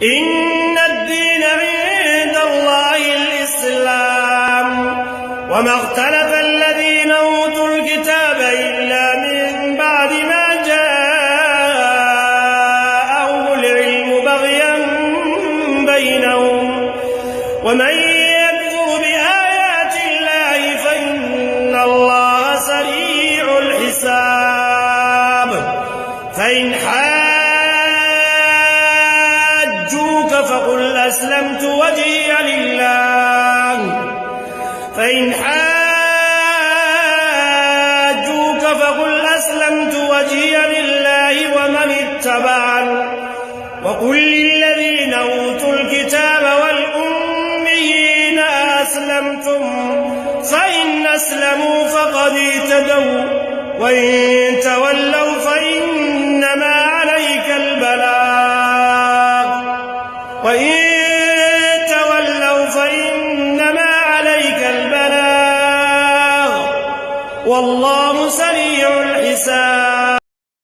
إن الدين عند الله الإسلام وما اختلف الذين أوتوا الكتاب إلا من بعد ما جاءهم العلم بغيا بينهم ومن يكفر بآيات الله فإن الله سريع الحساب فإن حاجوك فقل أسلمت وجهي لله ومن اتبعني وقل للذين أوتوا الكتاب والأميين أسلمتم فإن أسلموا فقد اهتدوا وإن تولوا فإنما عليك البلاغ والله سريع الحساب.